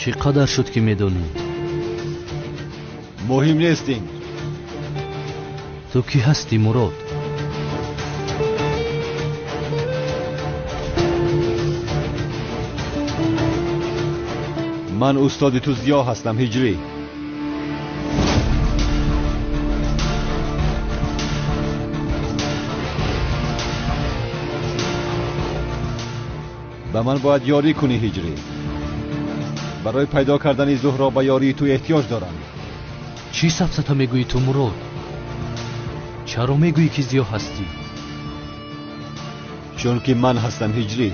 چی قدر شد که میدونی؟ مهم نیستین. تو کی هستی مراد؟ من استاد تو زیا هستم هجری. به من باید یاری کنی هجری. برای پیدا کردن زهرا به یاری تو احتیاج دارم. چی سفسطه میگویی تو مراد؟ چرا میگویی که زیا هستی؟ چون که من هستم هجری.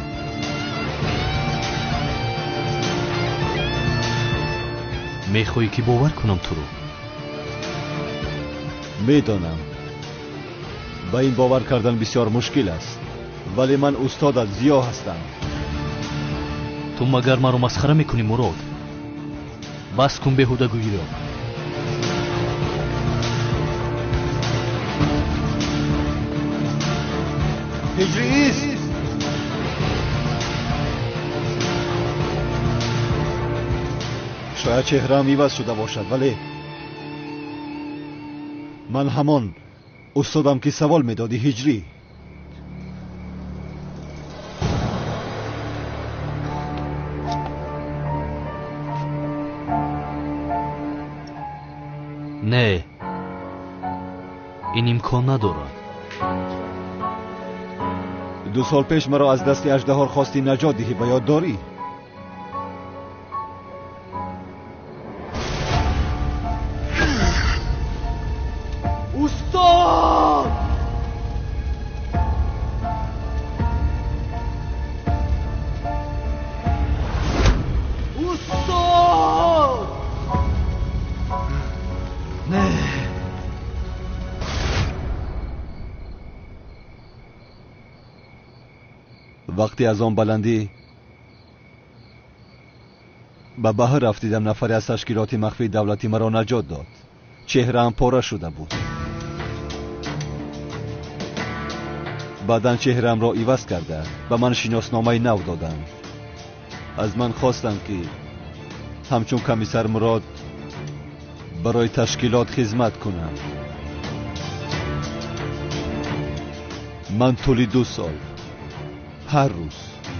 میخوایی که باور کنم تو رو؟ میدانم با این باور کردن بسیار مشکل است، ولی من استادت زیا هستم. تو مگر مرا مسخره میکنی مراد؟ بس کن بیهودگویی را. هجری ایست. شاید چهره‌ام عوض شده باشد، ولی من همان استادم که سوال میدادی هجری. نه، این امکان ندارد. 2 سال پیش مرا از دست اژدها خواستی نجات دهی، به یاد داری؟ استاد! استاد! نه. وقتی از آن بلندی به بحر رفتیدم، نفری از تشکیلات مخفی دولتی مرا نجات داد. چهره‌ام پاره شده بود. بعداً چهره‌ام را عوض کرده به من شناسنامه نو دادند. از من خواستند که همچون کمیسر مراد برای تشکیلات خدمت کنم. من طول 2 سال هر روز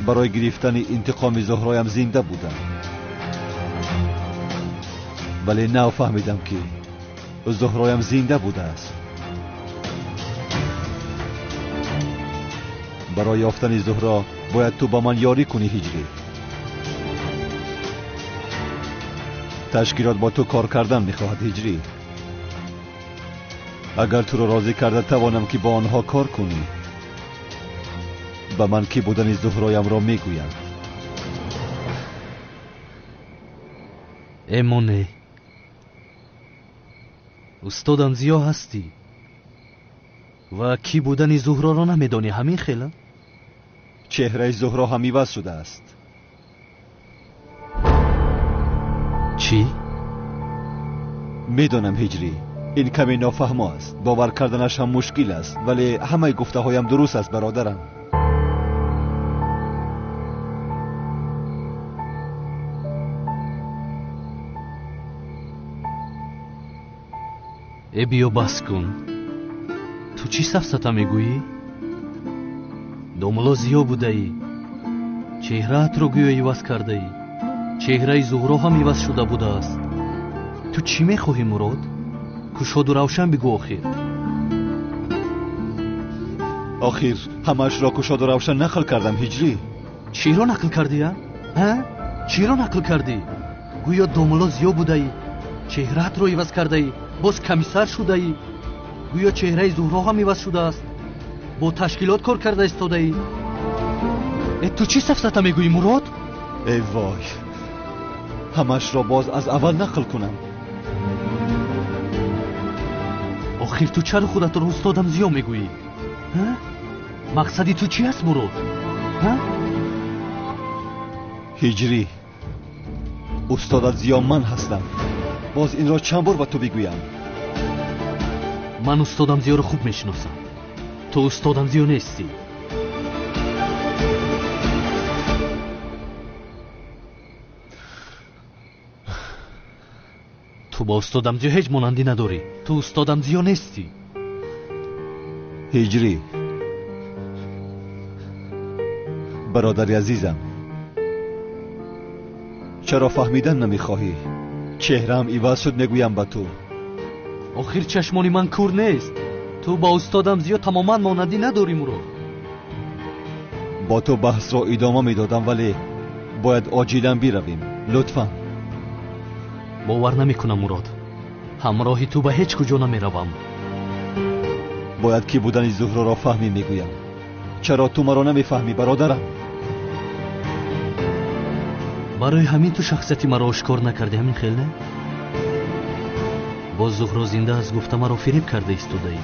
برای گرفتن انتقام زهرایم زنده بودم، ولی نو فهمیدم که زهرایم زنده بوده است. برای یافتن زهرا باید تو با من یاری کنی هجری. تشکیلات با تو کار کردن میخواهد هجری. اگر تو را راضی کرده توانم که با آنها کار کنی. به من کی بودن زهرایم را میگویم. امونه استادم زیا هستی و کی بودن زهرا را نمیدانی؟ همین خیلی؟ چهره زهرا هم عوض شده است. چی؟ میدانم هجری، این کمی نافهم است، باور کردنش هم مشکل است، ولی همه گفته هایم درست است برادرم. ای بیا بس کن. تو چی سفسطه میگویی؟ دوملا زیا بوده ای، چهرهت رو گویا عوض کرده ای، چهره زهرا هم عوض شده بوده است. تو چی میخواهی مراد؟ کشاد و روشن بگو. آخر همش را کشاد و روشن نقل کردم هجری. چی را نقل کردی ها؟ چی را نقل کردی؟ گویا دوملا زیا بوده ای، چهرهت رو عوض کرده ای، باز کمیسر شده ای. گویا چهره زهرا هم عوض شده است، با تشکیلات کار کرده استاده ای. تو چی سفسطه میگویی مراد؟ ای وای، همش را باز از اول نقل کنم. آخر تو چرا خودت رو استادم زیا میگویی؟ مقصدی تو چی است مراد؟ هجری، استادت زیا من هستم. باز این را چند بار با تو بگویم؟ من استادم زیا رو خوب میشناسم. تو استادم زیا نیستی. ту ба устодамзиё ҳеҷ монандӣ надорӣ. Ту устодамзиё нестӣ. ҳиҷрӣ, бародари азизам, чаро фаҳмидан намехоҳӣ? чеҳраам иваз шуд мегӯям ба ту. охир чашмони ман кур нест. ту ба устодамзиё тамоман монандӣ надорӣ Мурод. бо ту баҳсро идома медодам, вале бояд оҷилан биравем. лутфан. бовар намекунам Мурод. ҳамроҳи ту ба ҳеҷ куҷо намеравам. бояд ки будани зуҳроро фаҳмӣ мегӯям. чаро ту маро намефаҳмӣ, бародарам? барои ҳамин ту шахсияти маро ошкор накардӣ, ҳамин хел не? боз зуҳро зинда аз гуфта маро фиреб карда истодаӣ.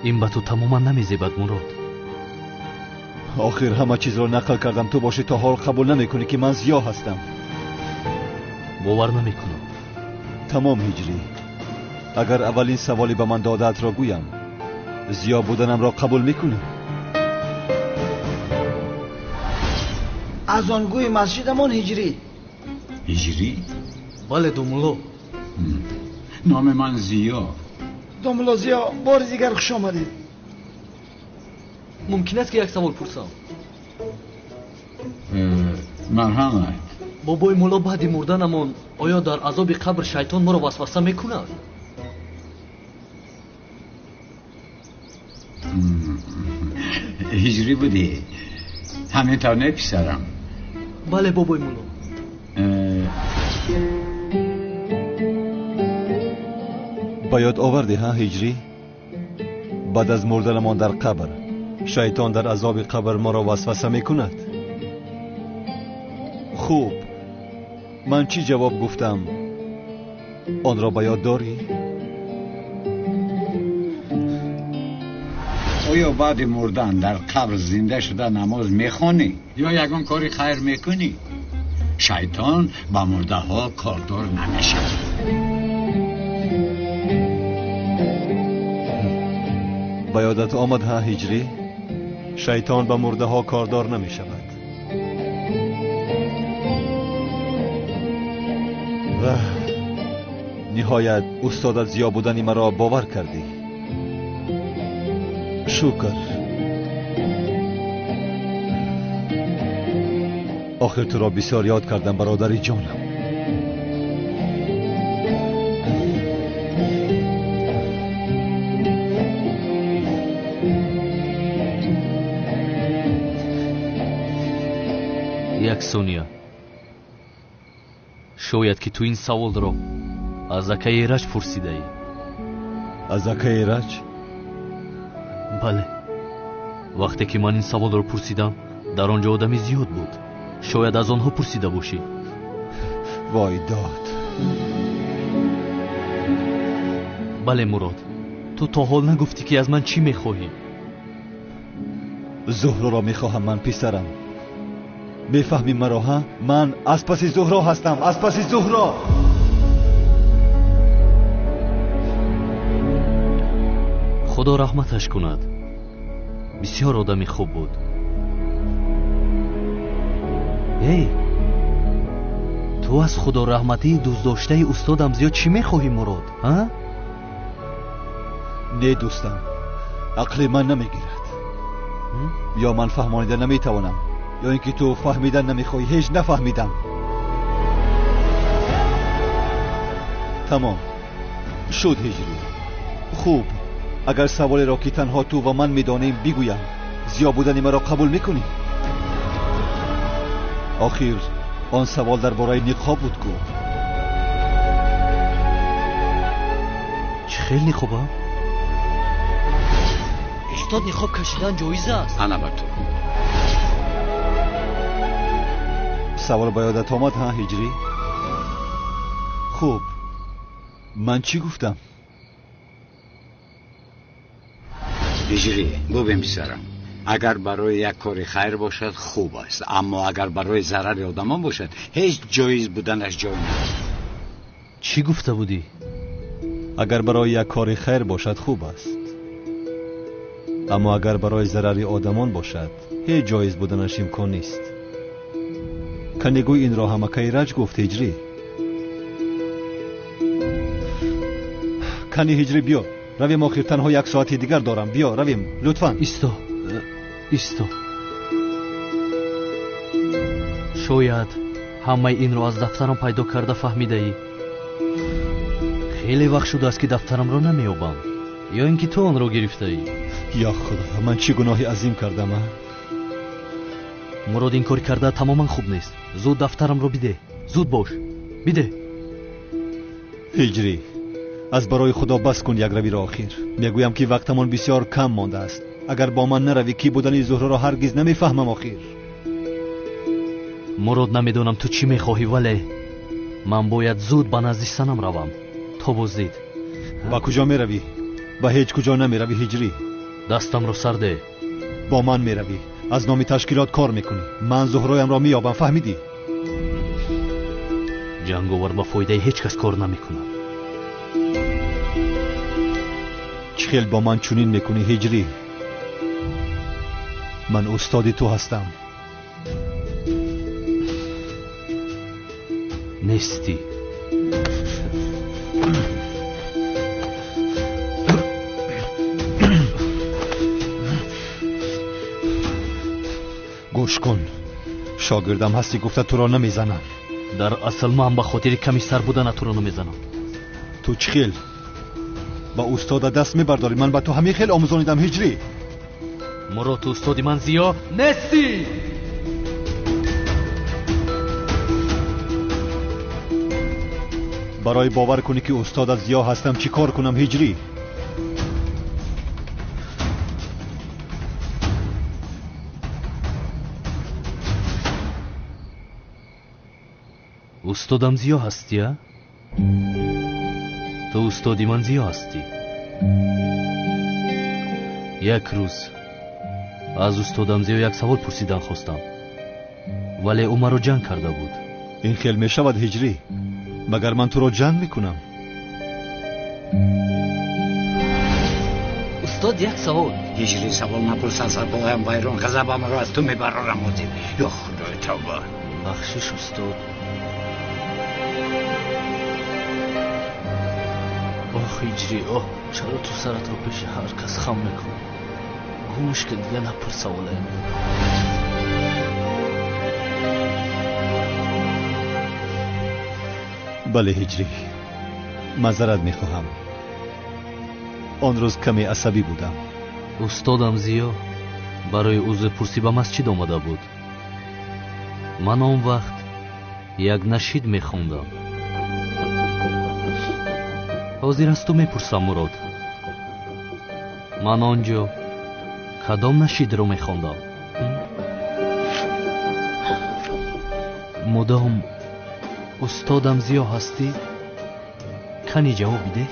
ин ба ту тамоман намезебад Мурод. охир ҳама чизро нақл кардам, ту бошӣ то ҳол қабул намекунӣ ки ман зиё ҳастам. бовар намекунам. тамом ҳиҷрӣ, агар аввалин саволи ба ман додаатро гӯям, зиё буданамро қабул мекунӣ? азонгӯи масҷидамон ҳиҷрӣ. ҳиҷрӣ? бале думулло. номи ман зиё. домулло зиё, бори дигар хуш омадед. мумкин аст ки як савол пурсам? марҳамат. бобои мулло баъди мурданамон оё дар азоби қабр шайтон моро васваса мекунад? ҳиҷрӣ будӣ? ҳаминтавр не писарам? бале бобои мулло. ба ёд овардӣ ҳа ҳиҷрӣ? баъд аз мурданамон дар қабр шайтон дар азоби қабр моро васваса мекунад? хуб, ман чӣ ҷавоб гуфтам? онро ба ёд дорӣ? оё баъди мурдан дар қабр зинда шуда намоз мехонӣ ё ягон кори хайр мекунӣ? шайтон ба мурдаҳо кордор намешавад. ба ёдат омад ҳа ҳиҷрӣ? шайтон ба мурдаҳо кордор намешавад. ниҳоят устодат зиё будани маро бовар кардӣ. шукр. охир туро бисёр ёд кардам, бародари ҷонам. як сония. шояд ки ту ин саволро аз акаи раҷ пурсидаӣ. аз акаи раҷ? бале. вақте ки ман ин саволро пурсидам, дар он ҷо одами зиёд буд. шояд аз онҳо пурсида бошӣ. вой дод. бале Мурод, ту то ҳол нагуфтӣ ки аз ман чӣ мехоҳӣ? зуҳроро мехоҳам ман, писарам. мефаҳмӣ маро ҳа? ман аз паси зуҳро ҳастам, аз паси зуҳро. худо раҳматаш кунад. бисёр одами хуб буд. эй, ту аз худо раҳматии дӯстдоштаи устодам зиёд чӣ мехоҳӣ Мурод? не дӯстам, ақли ман намегирад. ё ман фаҳмонида наметавонам, ё ин ки ту фаҳмидан намехоҳӣ. ҳеҷ нафаҳмидам. тамом шуд ҳиҷрӣ. хуб, агар саволеро ки танҳо ту ва ман медонем бигӯям, зиё будани маро қабул мекунӣ? охир он савол дар бораи ниқоб буд ку. чӣ хел ниқоба? устод, ниқоб кашидан ҷоиз аст? ана ба ту. савол ба ёдат омад ҳа ҳиҷрӣ? хуб, ман чӣ гуфтам? ҳиҷрӣ, бубин писарам, агар барои як кори хайр бошад хуб аст, аммо агар барои зарари одамон бошад ҳеҷ ҷоиз буданаш ҷой нест. чӣ гуфта будӣ? агар барои як кори хайр бошад хуб аст, аммо агар барои зарари одамон бошад ҳеҷ ҷоиз буданаш имкон нест. канегӯй инро ҳамакаи раҷ гуфт ҳиҷрӣ? کانی هجری بیا رویم آخر تنها 1 ساعت دیگر دارم بیا رویم لطفاً ایستو شاید همه این رو از دفترم پیدا کرده فهمیده خیلی وقت شده است که دفترم رو نمیابم یا اینکه تو آن رو گرفته ای یا خدا من چه گناهی عظیم کردم مراد این کار کرده تماما خوب نیست زود دفترم رو بده زود باش بده هجری از برای خدا بس کن یک روی را آخر میگویم که وقتمان بسیار کم مانده است اگر با من نروی کی بودن زهره را هرگز نمیفهمم آخر مراد نمیدونم تو چی میخواهی ولی من باید زود به نزد سنم روم تا بازدید با کجا میروی با هیچ کجا نمیروی هجری دستم رو سرده با من میروی از نام تشکیلات کار میکنی من زهرایم را مییابم فهمیدی جنگاور با فایده هیچ کس کار نمیکنه چه خیل با من چنین میکنی هجری من استاد تو هستم نیستی گوش کن شاگردم هستی گفته تو را نمیزنم در اصل من به خاطر کمی سر بودن تو را نمیزنم تو چه خیل با استاد دست میبرداری من به تو همین خیل آموزانیدم هجری مراد تو استادی من زیا نیستی برای باور کنی که استاد از زیا هستم چی کار کنم هجری استادم زیا هستی ها؟ تو استادی من زیا هستی یک روز از استادم زیا یک سوال پرسیدن خواستم ولی او مرا جنگ کرده بود این خیل می شود هجری مگر من تو را جنگ میکنم استاد یک سوال هجری سوال نپرس از بایم ویران غضبم را از تو میبرارم مدیر یا خدای توبه بخشش استاد آخ هجری آه چرا تو سرت رو پیش هر کس خم میکنی گوش که دیگه نپرس سواله بله هجری معذرت میخواهم آن روز کمی عصبی بودم استادم زیا برای عضو پرسی به مسجد آمده بود من آن وقت یک نشید میخوندم حاضر است تو میپرسم مراد من آنجا کدام نشید رو میخوندم مدام استادم زیا هستی کنی جواب بده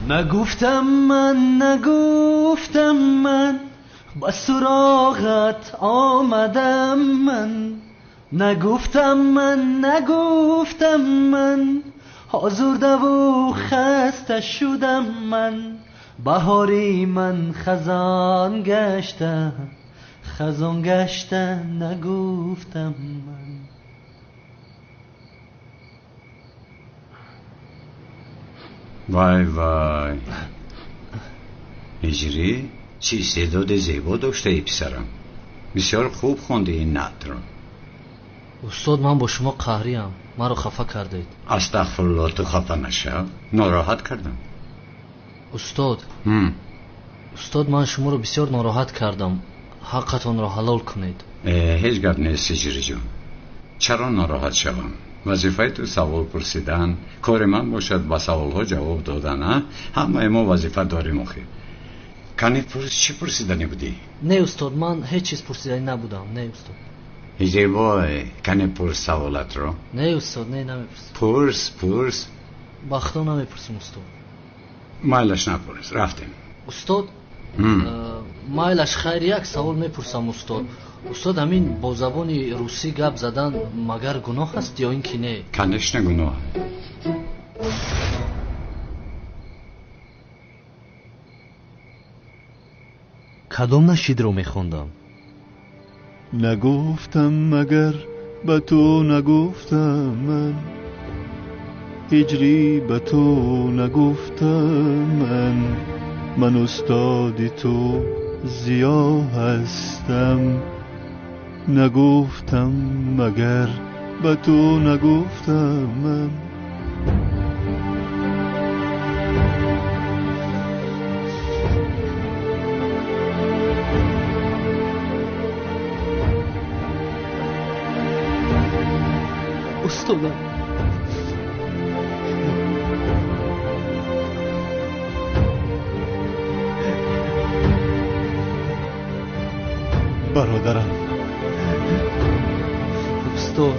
نگفتم من با سراغت آمدم من نگفتم من آزرده و خسته شدم من بهاری من خزان گشته نگفتم من وای هجری چه استعداد زیبا داشته ای پسرم بسیار خوب خوندی این نعت را استاد من با شما قهریم مرا خفه کردید استغفرالله تو خفه نشو ناراحت کردم استاد من شما رو بسیار ناراحت کردم حقتون را حلال کنید هیچ گپ نیست هجری جان چرا ناراحت شوم وظیفه تو سوال پرسیدن کار من باشد با سوال ها جواب دادن همه ما وظیفه داریم آخه کنی چی پرسیدنی بودی؟ نه استاد من هیچ چیز پرسیدنی نبودم نه استاد هجری بای کنی پرس سوالت رو نه استاد نه نمیپرسم پرس بختا نمیپرسم استاد مایلش نپرس رفتیم استاد مایلش خیر یک سوال میپرسم استاد همین با زبان روسی گپ زدن مگر گناه است یا اینکه نه کنش نه گناه کدام نشید رو میخوندم نگفتم مگر به تو نگفتم من هجری به تو نگفتم من استاد تو زیا هستم نگفتم مگر به تو نگفتم من استادم برادرم استاد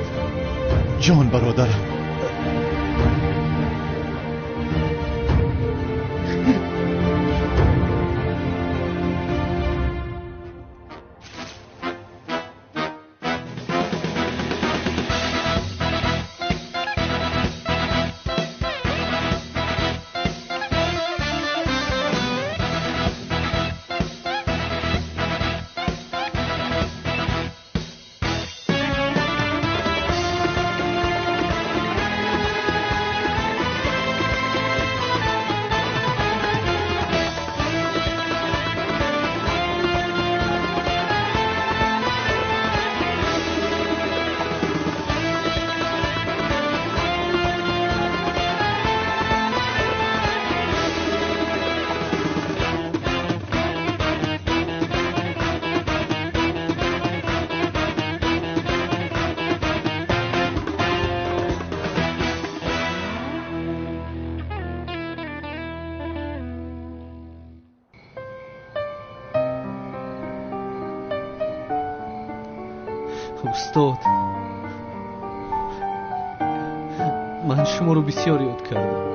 جان برادرم استاد من شما رو بسیار یاد کردم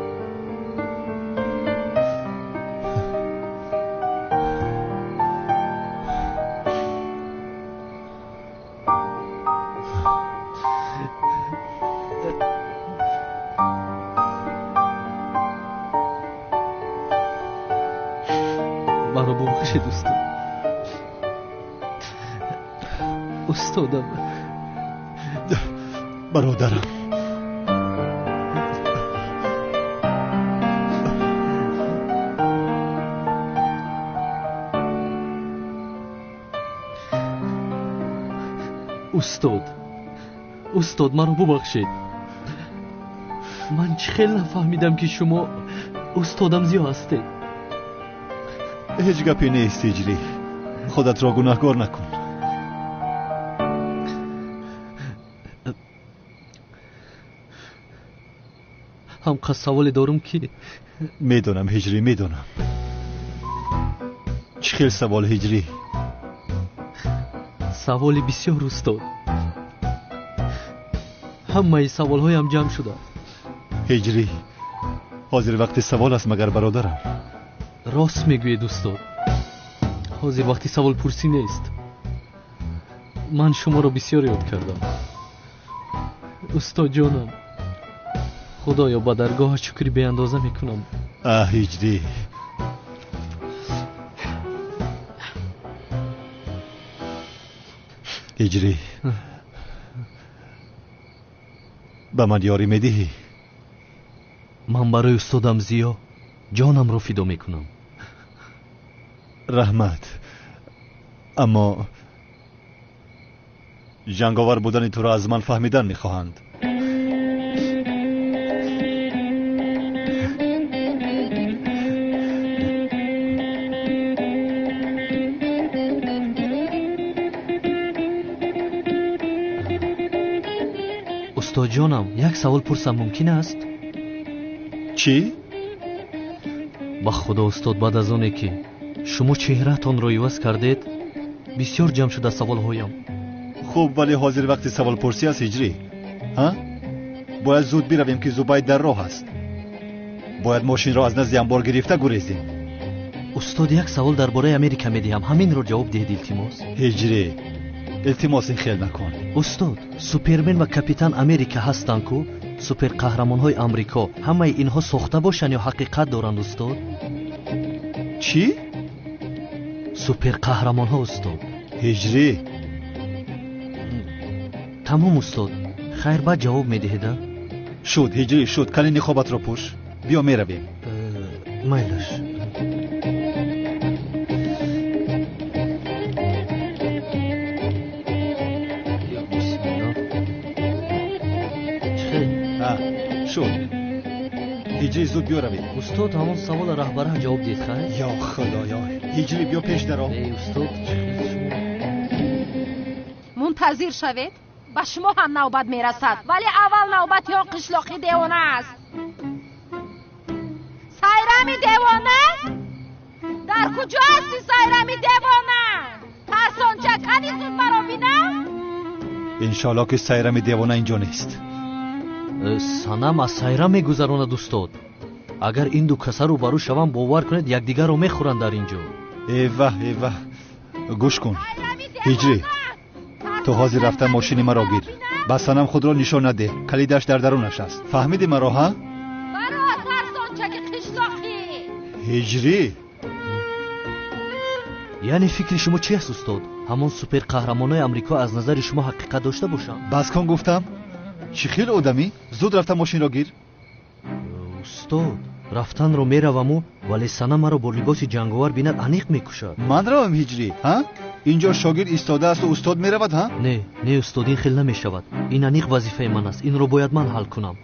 منو ببخشید استادم برادرم استاد منو ببخشید من چه خیلی نفهمیدم که شما استادم زیا هستید هیچ گپی نیست هجری خودت را گناهکار نکن همقدر سوال دارم که میدونم هجری میدونم چه خیلی سوال هجری سوال بسیار استاد همه سوال هایم جمع شده هجری حاضر وقت سوال است مگر برادرم راست میگوید استاد حاضر وقتی سوال پرسی نیست من شما را بسیار یاد کردم استاد جانم خدایا با درگاه شکری به اندازه میکنم هجری هجری به من یاری میدهی من برای استادم زیا جانم رو فدا میکنم رحمت اما جنگاور بودن تو را از من فهمیدن میخواهند استاد جانم یک سوال پرسم ممکن است؟ چی؟ با خدا استاد بعد از اونه که شما چهرهتان را عوض کردید بسیار جمع شده سوال هایم خوب ولی حاضر وقت سوال پرسی است هجری ها؟ باید زود برویم که زبید در راه است باید ماشین را از نزد انبار گرفته گریزیم استاد یک سوال درباره امریکا میدهم همین رو جواب دهید التماس هجری التماس این خیل نکن استاد سوپرمن و کاپیتان امریکا هستند کو سوپر قهرمان های امریکا همه اینها ساخته باشند یا حقیقت دارند استاد چی؟ سوپر قهرمان ها استاد هجری تمام استاد خیر بعد جواب میدهید شد هجری شد کلینی خوابت رو پوش بیا میرویم مایلش شد هجری زود بیا رویم استاد همون سوال رهبره جواب دید خیر یا خدایا هجری بیا پیش درو ای استاد منتظر شوید با شما هم نوبت میرسد ولی اول نوبت یا قشلاقی دیوانه است سایرامی دیوانه در کجا هستی سایرامی دیوانه ترسان چکدی زود مرا بینم انشالله که سایرم دیوانه اینجا نیست санам аз сайра мегузаронад устод агар ин ду каса рӯбарӯ шавам бовар кунед якдигарро мехӯранд дар ин ҷо эва гӯш кун ҳиҷрӣ ту ҳозир рафта мошини маро гир ба санам худро нишон наде калидаш дар дарунаш аст фаҳмиди маро ҳа маро тарсончаки қишлоқӣ ҳиҷрӣ яъне фикри шумо чи аст устод ҳамон суперқаҳрамонои амрико аз назари шумо ҳақиқат дошта бошанд бас кун гуфтам чӣ хел одамӣ зуд рафта мошинро гир устод рафтанро мераваму вале сана маро бо либоси ҷанговар бинад аниқ мекушад ман равам ҳиҷрӣ ҳа инҷо шогирд истодаасту устод меравад ҳа не устод ин хел намешавад ин аниқ вазифаи ман аст инро бояд ман ҳал кунам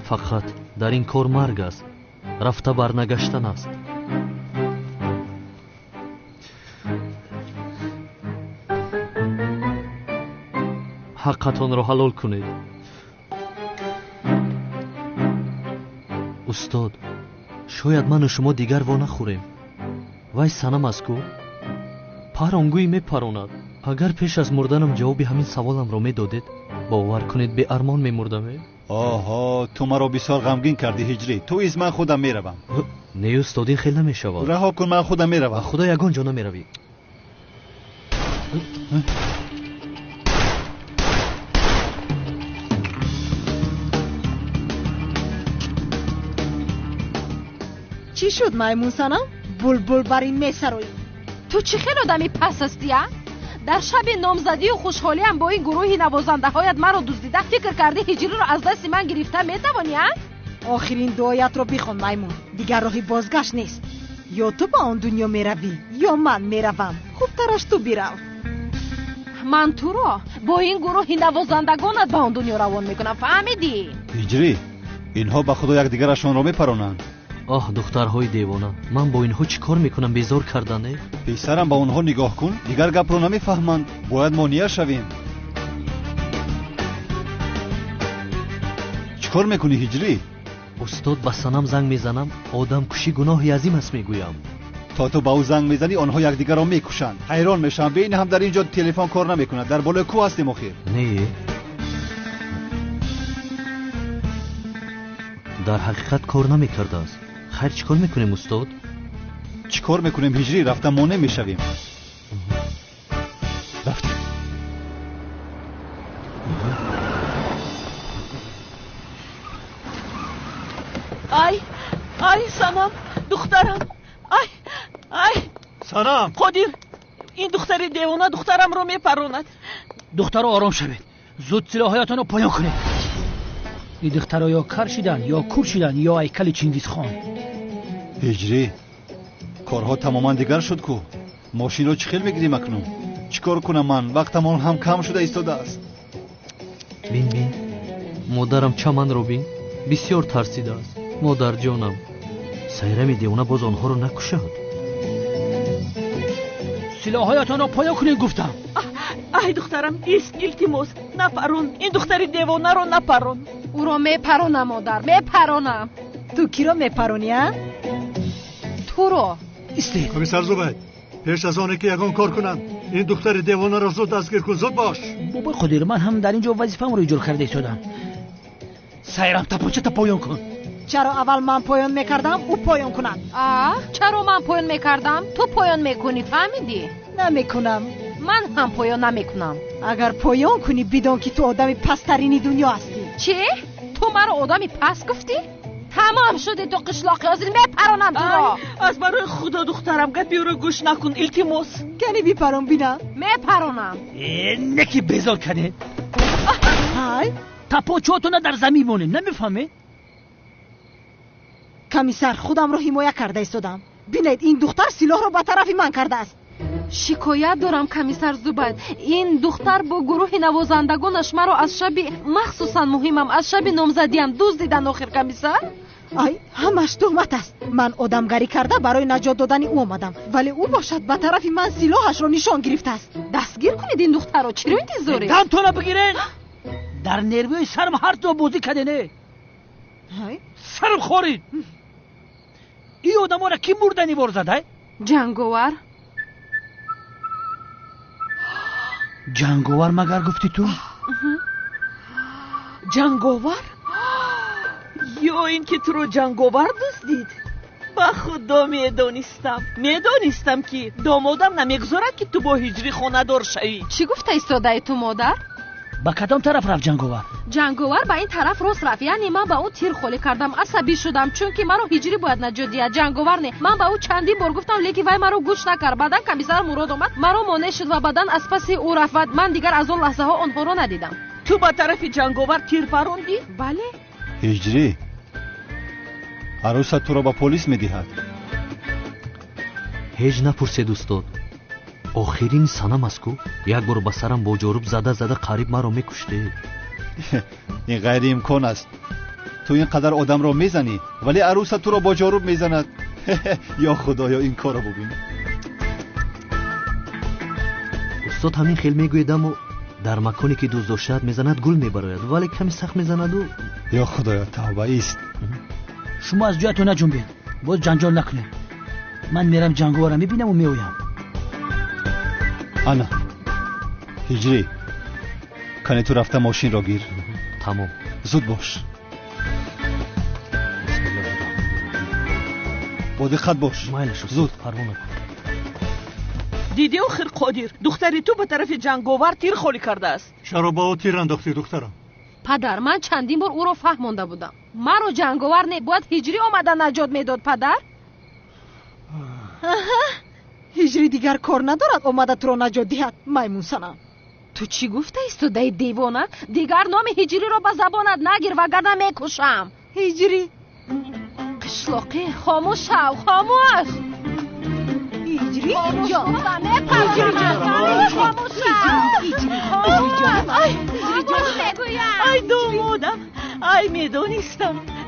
фақат дар ин кор марг аст рафта барнагаштан аст ҳаққатонро ҳалол кунед устод шояд ману шумо дигар во нахӯрем вай санам аст ку паронгӯӣ мепаронад агар пеш аз мурданам ҷавоби ҳамин саволамро медодед бовар кунед беармон мемурдаме оҳо ту маро бисёр ғамгин кардӣ ҳиҷрӣ ту из ман худам меравам не устод ин хел намешавад раҳо кун ман худам меравам худо ягон ҷо намеравӣ چی شد مایمون سنم؟ بلبل بر این میسروی تو چی خیلی آدمی پس هستی ها؟ در شب نامزدی و خوشحالی هم با این گروهی نوازنده هایت مرا دزدیده فکر کردی هجری رو از دست من گرفته میتوانی ها؟ آخرین دعایت رو بخون مایمون دیگر راهی بازگشت نیست یا تو با آن دنیا میروی یا من میروم خوب ترش تو بیرو من تو را با این گروهی نوازندگانت به آن دنیا روان میکنم فهمیدی؟ ҳиҷрӣ инҳо ба худо якдигарашонро мепаронанд آه دخترهای دیوانه من با اینها چی کار میکنم بیزار کردنه писарам ба онҳо нигоҳ кун дигар гапро намефаҳманд бояд монеа шавем чӣ кор мекунӣ ҳиҷрӣ استاد با سنم زنگ میزنم آدم کشی گناهی عظیم است میگویم то ту ба ӯ занг мезанӣ онҳо якдигарро мекушанд ҳайрон мешавам беин ҳам дар ин ҷо телефон кор намекунад дар болои кӯ ҳастем охир не дар ҳақиқат кор намекардааст хайр чӣ кор мекунем устод чӣ кор мекунем ҳиҷрӣ рафта монеъ мешавем рафтем ай санам духтарам ай санам қодир ин духтари девона духтарамро мепаронад духтаро ором шавед зуд силоҳоятонро поён кунед ин духтаро ё кар шиданд ё кур шиданд ё ҳайкали чингизхон ҳиҷрӣ корҳо тамоман дигар шуд кӯ мошинро чӣ хел мегирем акнун чӣ кор кунам ман вақтамон ҳам кам шуда истодааст бин модарам чаманро бин бисёр тарсидааст модарҷонам сайрами девона боз онҳоро накушад силоҳоятонро поён кунед гуфтам ай духтарам илтимос напарон ин духтари девонаро напарон уро мепаронам модар мепаронам ту киро мепарони а туро истед комиссар зубайд пеш аз оне ки ягон кор кунанд ин духтари девонаро зуд дастгир кун зуд бош бобои қодир ман ҳам дар ин ҷо вазифаамро иҷро карда истодам сайрам тапончата поён кун چرا اول من پایان میکردم او پایان کنم چرا من پایان میکردم تو پایان میکنی فهمیدی نمیکنم من هم پایان نمیکنم اگر پایان کنی بدون که تو آدمی پسترینی دنیا هستی چی تو مرا آدمی پس گفتی تمام شده تو قشلاقی حاضر میپرانم تو را از برای خدا دخترم گپی رو گوش نکن التماس کنی بیپران بینم میپرانم نکی بیزار کنه های تپاچه‌هاتون در زمین مونه. نمیفهمه؟ کمیسر خودم رو حمایت کرده ایستادم. بینید این دختر سلاح رو به طرف من کرده است. شکایت دارم کمیسر زوبید. این دختر با گروه نوازندگانش مرا از شب مخصوصا مهمم از شب نامزدیم دزدیدن. آخر کمیسر ای همش تهمت است. من آدمگری کرده برای نجات دادن او آمدم، ولی او باشد به طرف من سلاحش رو نشان گرفته است. دستگیر کنید این دختر رو. چرا انتظاری؟ دمتون بگیرین. در نروی سرم هر دو بازی کردنه. سرم خورید. این آدم ها را کی مردنی بار زده؟ جنگاور. جنگاور مگر گفتی تو؟ جنگاور؟ یا این که تو رو جنگاور دزدید؟ با خدا میدانستم که دامادم نمیگذارد که تو با هجری خانه دار شوی. چی گفته ایستاده تو مادر؟ با کدام طرف رفت جنگاور؟ جنگاور به این طرف راست رفت. یعنی من به اون تیر خولی کردم، عصبی شدم چون که مرا هجری باید نجات دهد. جنگاور نه. من به او چندین بار گفتم لیکی وای مرا گوش نکرد. بعدن کمیسر مراد اومد مرا مانع شد و بعدن از پس او رفت. من دیگر از اون لحظه ها آنها را ندیدم. تو با طرف جنگاور تیر فروندی؟ بله. هجری عروست تو را با پلیس میدهد. هیچ نپرسید استاد. آخرین سنم است کو یک بار به سرم با جارب زده قریب مرا میکشته. این غیر امکان است. تو اینقدر آدم را میزنی ولی عروست تو را با جارب میزند. یا خدایا این کار را ببین. استاد همین خیلی میگوید اما در مکانی که دوست داشتد میزند گل میبراید ولی کمی سخت میزند و یا خدایا توبه است. شما از جایتون نجنبید. باز جنجال نکنید. من میرم جنگاور را میبینم و میایم. انا هجری کنی تو رفته ماشین را گیر. تمام. زود باش. با دقت باش. مایلش زود. پروانه کن. دیدی آخر قادر دختری تو به طرف جنگاور تیر خولی کرده است. چرا با او تیر انداختی دخترم؟ پدر من چندین بار او را فهمانده بودم. مرا جنگاور نه باید هجری آمده نجات میداد. پدر هجری دیگر کار ندارد آمده تو را نجات دهد. میمون سنم تو چی گفته ایستاده دیوانه؟ دیگر نام هجری را به زبانت نگیر وگرنه میکشم. هجری قشلاقی خاموش شو. خاموش. هجری جان خاموش ای دامادم. ای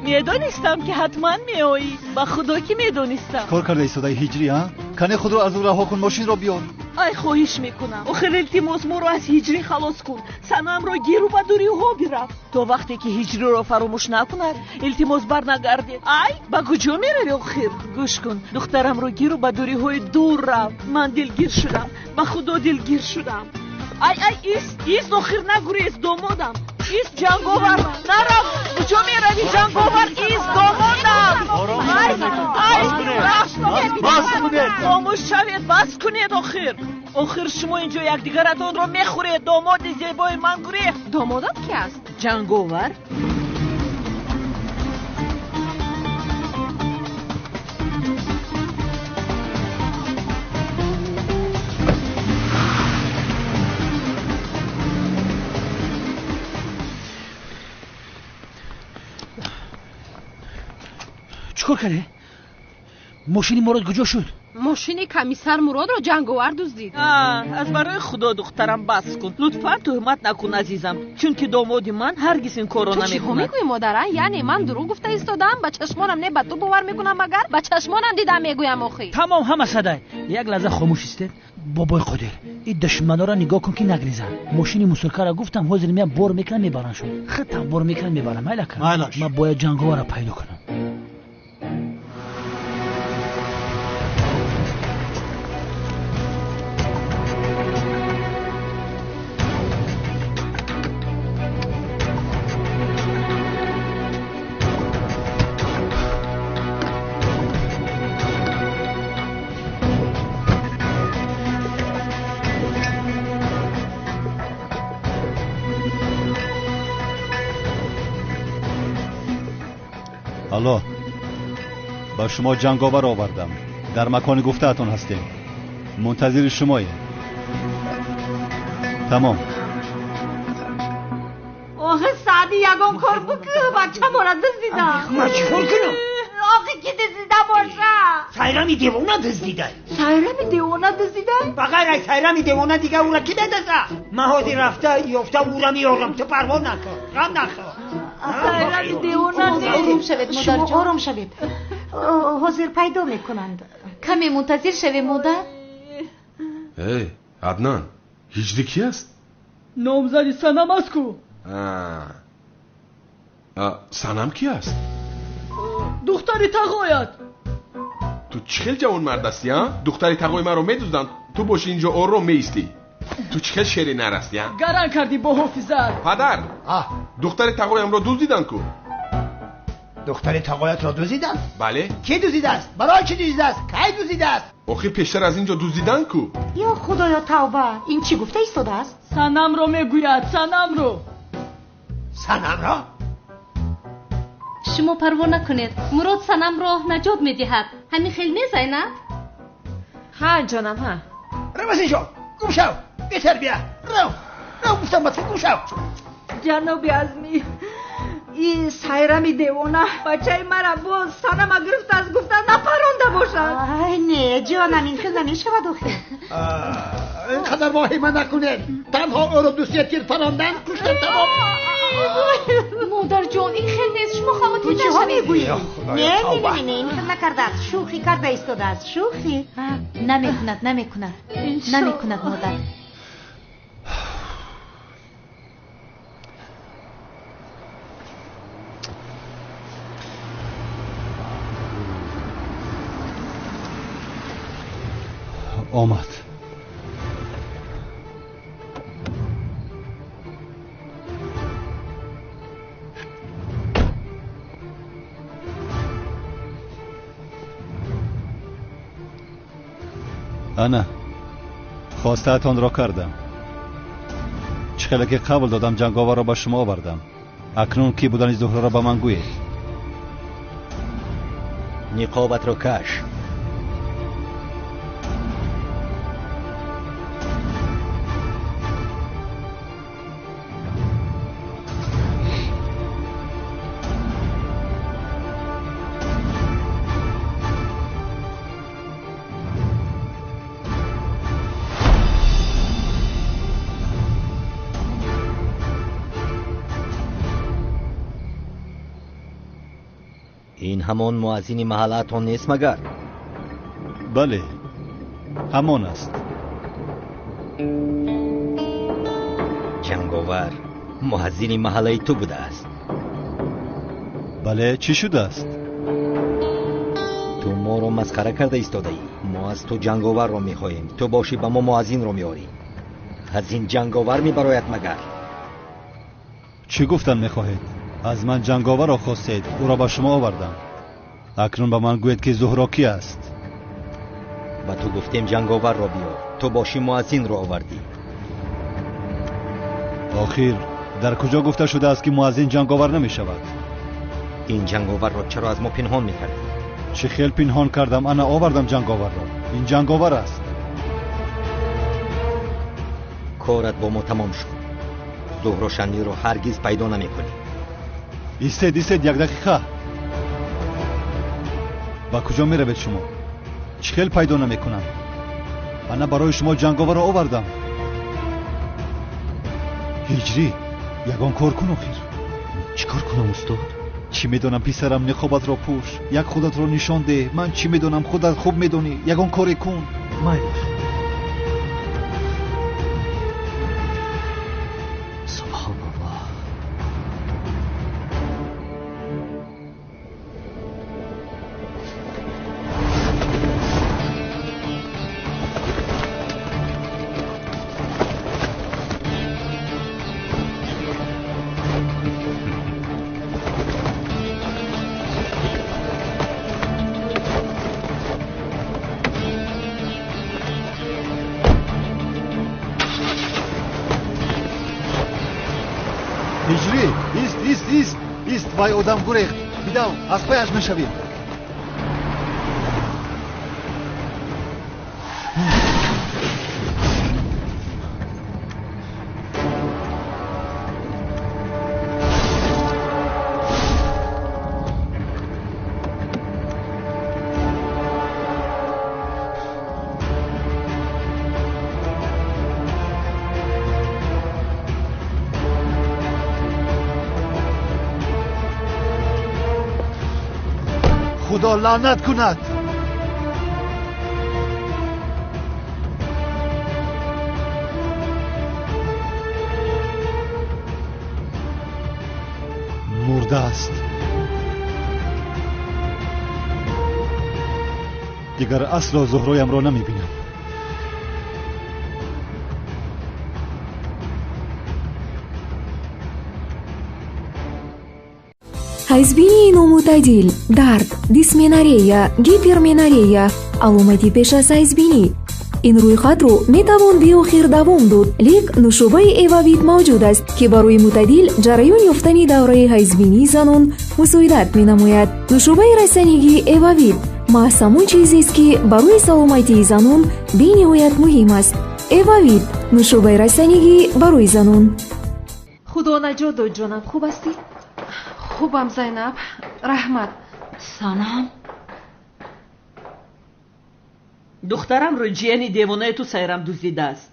میدانستم که حتما میایی. با خدا که میدانستم. کار کرده ایستاده هجری ها؟ کنی خود رو از او رها کن ماشین را بیار. ای خواهش میکنم آخر التماس ما رو از هجری خلاص کن. سنم رو گیرو به دوری ها برفت. تو وقتی که هجری رو فراموش نکند التماس بر نگردد. ای با کجا میروی آخر؟ گوش کن دخترم رو گیرو به دوری های دور رفت. من دلگیر شدم. با خدا دلگیر شدم. ای ایست آخر نگریز دامادم. ایست جنگاور نرم. کجا میروی جنگاور؟ ایست دامادم. خاموش شوید. بس کنید آخر شما اینجا یکدیگرتان را میخورید. داماد زیبای من گریخت. دامادم کی است؟ جنگاور. چیکار کرده؟ ماشین مراد کجا شد؟ ماشین کمیسر مراد رو جنگاور دزدید. از برای خدا دخترم بس کن. لطفا تهمت نکن عزیزم چون که داماد من هرگز این کارو نمیکنه. تو چی میگویی مادر؟ یعنی من دروغ گفته ایستادم؟ با چشمانم نه به تو باور میکنم مگر؟ با چشمانم دیدم میگویم آخی. تمام همه صدای. یک لحظه خاموش است. بابای قادر این دشمنا را نگاه کن که نگریزن. ماشین مسلکه را گفتم حاضر میام بار میکنم میبرن شد. خطم بار میکنم میبرم. مایلش. من باید جنگاور را پیدا کنم. حالا با شما جنگاور آوردم. در مکان گفته اتون هستیم. منتظر شماییم. تمام. آخه سعدی ابی یگان کار بکه بچه مرا دزدیدم. من چیکار کنم؟ آخه کی دزدیده باشه؟ سایرامی دیوانه دزدیده. سایرامی دیوانه دزدیده؟ بغیر از سایرامی دیوانه دیگه او را کی بدزده؟ مهازی رفته یافته او را میارم، تو پروا نکن، غم نخور. سایرامی دیوانه آروم شوید مادر شما جان. آروم شوید. حاضر پیدا میکنند. کمی منتظر شوی مادر. ای عدنان هجری کی است؟ نامزدی سنم است کو. سنم کی است؟ دختری تقایت. تو چخل جوان مرد هستی ها؟ دختری تقای من رو میدوزدن تو باشی اینجا آروم میستی. تو چخل شیری نرستی ها؟ گران کردی با حافظت. پدر دختری تقایم را دزدیدن کو. دختر تقایت را دزدیدن؟ بله. کی دزدیده است؟ برای چی دزدیده است؟ کی دزدیده است؟ آخه پیشتر از اینجا دزدیدن کو. یا خدایا توبه، این چی گفته ایستاده است؟ سنم رو میگوید، سنم رو. سنم را؟ شما پروا نکنید، مراد سنم را نجات میدهد. همین خیلی نیست نه؟ ها جانم ها. رو بس اینجا گم شو، بیتر بیا. رو گفتم بطفه گم شو. جناب عزمی، این سایرامی دیوانه بچه مرا باز سنما گرفت از گفتن نپرانده باشد. آی نه جانم، این خیلی نمیشود آخه. اینقدر واهمه نکنید، تنها او رو دوستیت گیر پراندن کشتن تمام. مادر جان این خیلی نیست، شما خواهد تو چه ها میگویی؟ نه این خیلی نکرده است، شوخی کرده ایستاده است. شوخی نمیکند مادر. آمد. انا خواسته‌تان را کردم. چخیلی که قبول دادم جنگاور را به شما آوردم. اکنون کی بودن زهره را به من گویید. نقابت را کش. این همان مؤذن محلتون نیست مگر؟ بله همان است. جنگاور مؤذن محله تو بوده است. بله چی شده است؟ تو ما رو مسخره کرده ایستاده ای. ما از تو جنگاور رو میخواهیم، تو باشی به ما مؤذن رو میاری. از این جنگاور میبراید مگر؟ چی گفتن میخواهید؟ از من جنگاور را خواستید، او را به شما آوردم. اکنون به من گوید که زهره کی است. با تو گفتیم جنگاور را بیار، تو باشی مؤذن را آوردی. آخر در کجا گفته شده است که مؤذن جنگاور نمی شود؟ این جنگاور را چرا از ما پنهان میکردی؟ چه خیل پنهان کردم؟ انا آوردم جنگاور را. این جنگاور است. کارت با ما تمام شد. زهره شنی را هرگز پیدا نمیکنی. ایستید یک دقیقه. با کجا می روید شما؟ چخیل پیدا نمی کنم. انا برای شما جنگاور را آوردم. هجری یگان کار کن آخر. چی کار کنم استاد؟ چی میدونم پسرم، نقابت را پوش، یک خودت را نشان ده. من چی میدونم، خودت خوب میدونی. یگان کاری کن. مایل سبحان الله. هجری ایست وای آدم گریخت. بیداو از پایش میشوید. خدا لعنت کند. مرده است. دیگر اصلا زهرایم را نمیبینم. ҳайзбинии номӯътадил, дард, дисменорея, гиперменорея аломати пеш аз ҳайзбинӣ. ин рӯйхатро метавон би охир давом дод, лек нушобаи эвавит мавҷуд аст ки барои мӯътадил ҷараён ёфтани давраи ҳайзбинии занон мусоидат менамояд. нушобаи расанигии эвавит маҳз ҳамон чизест ки барои саломатии занон бениҳоят муҳим аст. эвавит нушобаи расанигӣ барои занон. худо наҷот дод ҷонам, хуб ҳастӣ? хубам Зайнаб, раҳмат. Санам. духтарамро ҷияни девонаи ту сайрам дуздидааст.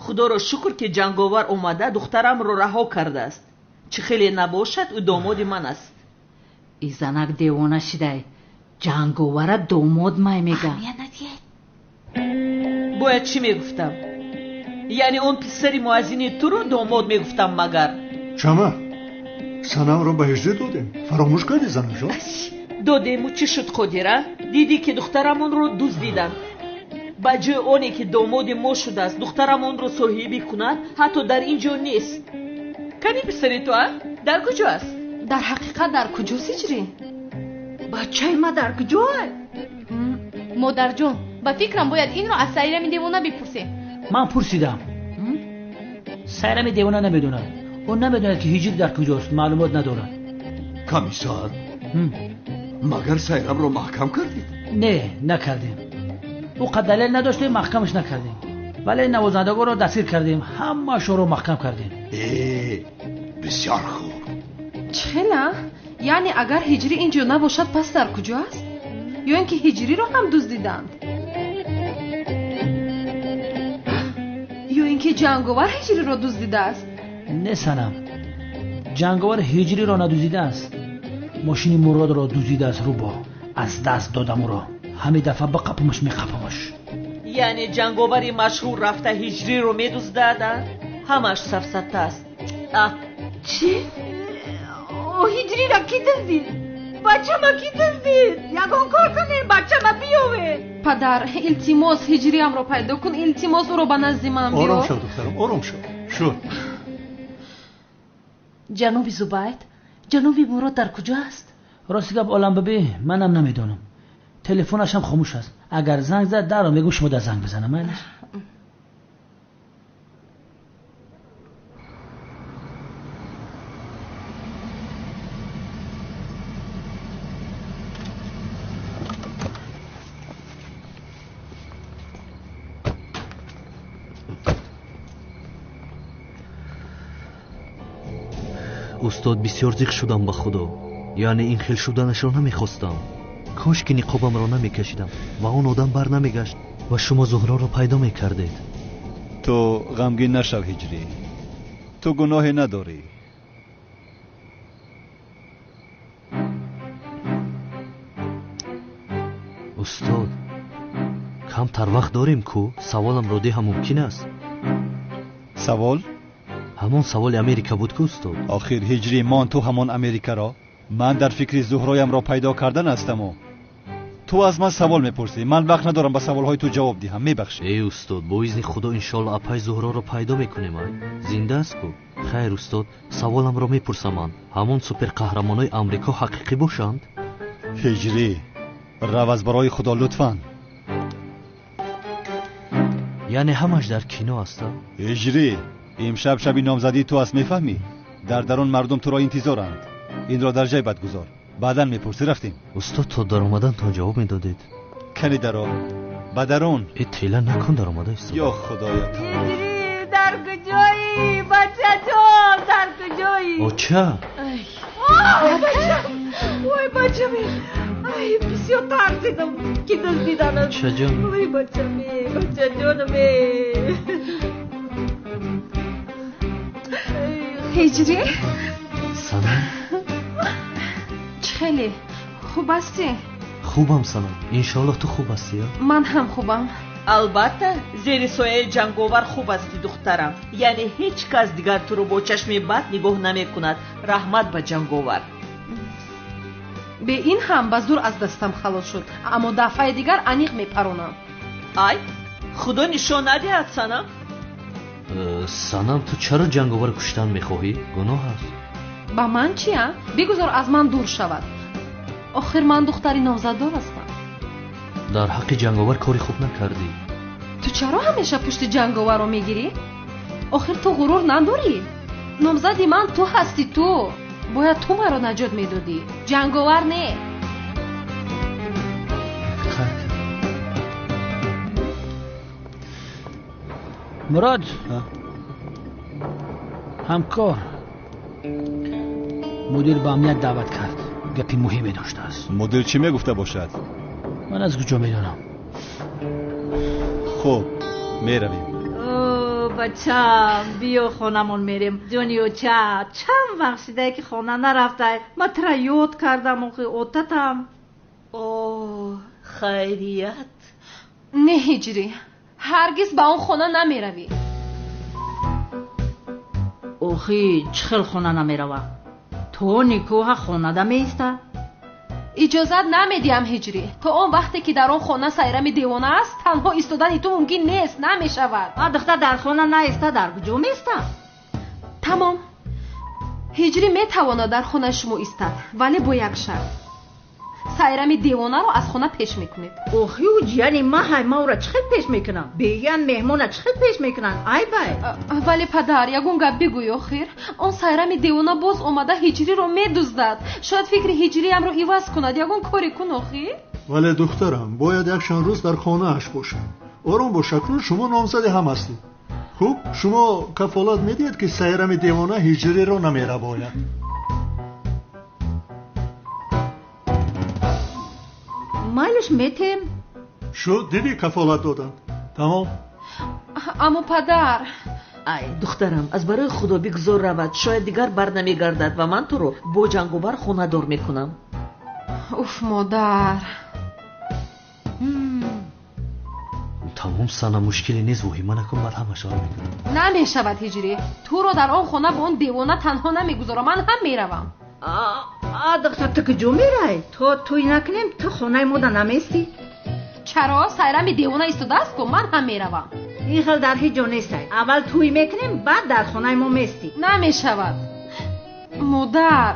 худоро шукр ки ҷанговар омада духтарамро раҳо кардааст. чӣ хеле набошад ӯ домоди ман аст. изанак девона шидай, ҷанговара домод май мега. бояд чӣ мегуфтам? яъне он писари муаззини туро домод мегуфтам магар? чама санамро ба ҳиҷрӣ додем. фаромӯш кардӣ занашон? додему чӣ шуд қодира? дидӣ ки духтарамонро дуздиданд. ба ҷои оне ки домоди мо шудааст духтарамонро соҳибӣ кунад, ҳатто дар ин ҷо нест. кани писари ту дар куҷо аст? дар ҳақиқат дар куҷост ҳиҷрӣ? бачаи ма дар куҷоа? модарҷон, ба фикрам бояд инро аз сайрами девона бипурсем. ман пурсидам. сайрами девона намедонад. ӯ намедонад ки ҳиҷрӣ дар куҷост, маълумот надорад. комиссар, магар сайрамро маҳкам кардед? не, накардем. ӯ қад далел надоштем, маҳкамаш накардем. вале навозандагонро дастгир кардем, ҳамаашонро маҳкам кардем. бисёр хуб. чхела? яъне агар ҳиҷрӣ ин ҷо набошад пас дар куҷо аст? ё ин ки ҳиҷриро ҳам дуздиданд? ё ин ки ҷанговар ҳиҷриро дуздидааст? не санам, ҷанговар ҳиҷриро надуздидааст. мошини муродро дуздидааст. рӯбо аз даст додам ӯро. ҳамин дафъа бақапамаш меқапамаш. яъне ҷанговари машҳур рафта ҳиҷриро медуздада? ҳамаш сафсата аст. чӣ? ҳиҷрира кӣ дуздид? бачама кӣ дуздид? ягон кор кунем, бачама биёве. падар, илтимос ҳиҷриамро пайдо кун. илтимос ӯро ба назди ман биёр. ором шав духтарам, ором шав. шуд. ҷаноби зубайд, ҷаноби мурод дар куҷо аст? рости гап оламбибӣ манам намедонам. телефонашам хомӯш аст. агар занг зад даро мегӯ шумо дар занг бизанам. майлаш. устод, бисёр зиқ шудам ба худо. яъне ин хел шуданашро намехостам. кошки ниқобамро намекашидам ва он одам бар намегашт ва шумо зуҳроро пайдо мекардед. ту ғамгин нашав ҳиҷрӣ. ту гуноҳе надорӣ. устод, камтар вақт дорем ку саволамро диҳам мумкин аст? савол? ҳамон саволи америка буд ку устод. охир ҳиҷрӣ мон ту ҳамон америкаро? ман дар фикри зуҳроямро пайдо кардан ҳастаму. ту аз ман савол мепурсӣ. ман вақт надорам ба саволҳои ту ҷавоб диҳам. мебахшӣ. устод, бо изни худо иншоалло апай зуҳроро пайдо мекунем. зинда аст ку? хайр устод, саволамро мепурсам ман. ҳамон суперқаҳрамонои амрико ҳақиқӣ бошанд? ҳиҷрӣ, рав аз барои худо лутфан. яъне ҳамаш дар кино аста? ҳиҷрӣ, имшаб шаби номзадӣ ту аст, мефаҳмӣ? дар дарун мардум туро интизоранд. инро дар ҷай бад гузор. баъдан мепурсӣ. рафтем. устод, то даромадантон ҷавоб медодед? кани даро ба дарун. тела накун даромада устод. ё худоя. ҳиҷрӣ дар куҷоӣ? бачаҷон дар куҷоӣ? оча. вой бачаме, бисёр тарсидам ки дуздиданам. очаҷон. вой бачаме, бачаҷонаме. ҳиҷрӣ? санам? чхеле خوب هستی؟ خوبم سنم. انشالله تو خوب هستی؟ من هم خوبم. البته زیر سایه جنگاور خوب هستی دخترم. یعنی هیچ کس دیگر تو رو با چشم بد نگاه نمی کند. رحمت به جنگاور. به این هم به زور از دستم خلاص شد، اما دفعه دیگر انیق میپرونم. ای خدا نشان ندهد سنم. سنم تو چرا جنگاور کشتن میخواهی؟ گناه است. با من چیه؟ بگذار از من دور شود. آخر من دختری نامزددار هستم. در حق جنگاور کاری خوب نکردی. تو چرا همیشه پشت جنگاور رو میگیری؟ آخر تو غرور نداری؟ نامزدی من تو هستی. تو باید تو مرا نجات میدادی، جنگاور نه. مراد همکار مدیر به امنیت دعوت کرد. گپی مهمی داشته است. مدیر چی میگفته باشد؟ من از کجا میدونم؟ خب میرویم. بچم بیا خونمون میریم. جونیو چند وقت شده که خونه نرفته. من ترا یاد کردم و اوتتم. اوه خیریت. نه هجری، هرگز به اون خونه نمیروی. اوخی چخل خونه نمیروم. تو نیکوها خونه ده میسته؟ اجازت نمیدیم هجری. تو اون وقتی که در اون خونه سایرم دیوانه است، تنها ایستادن تو ممکن نیست، نمیشود. دختر در خونه نیسته، در کجا میسته؟ تمام. هجری میتواند در خونه شما ایستد، ولی با یک شرط. سایرم دیوانه رو از خونه پیش میکنید. اوخی و جیانی ما را چخیل پیش میکنم؟ بیان مهمون چخیل پیش میکنن؟ ای بای. ولی پدر یگون گپ بگوی آخر. اون سایرم دیوانه باز اومده هجری رو میدزدد. شاید فکر هجری هم رو عوض کند. یگون کاری کن آخر. ولی دخترم باید یک چند روز در خانه اش باشه. آرام باش، اکنون شما نامزد هم هستید. خوب شما کفالت میدید که سایرم دیوانه هجری رو نمیره باید. مایلش میتیم. شو دیدی کفالت دادن. تمام. اما پدر. ای دخترم از برای خدا بگذار رود. شاید دیگر بر نمیگردد و من تو رو با جنگاور خونه دار میکنم. اوف مادر. تمام سنم مشکلی نیست. وحی من اکن بعد همه شار میکنم. نمیشود هجری. تو رو در آن خونه با اون دیوانه تنها نمیگذارم. من هم میروم. دختر تو کجا میرای؟ تو توی نکنیم تو خونه ما نمیستی؟ چرا؟ سایرم دیوانه ایستاده است که من هم میروم. این خیل در هیچ جا نیستی. اول توی میکنیم بعد در خونه ما میستی. نمیشود مادر.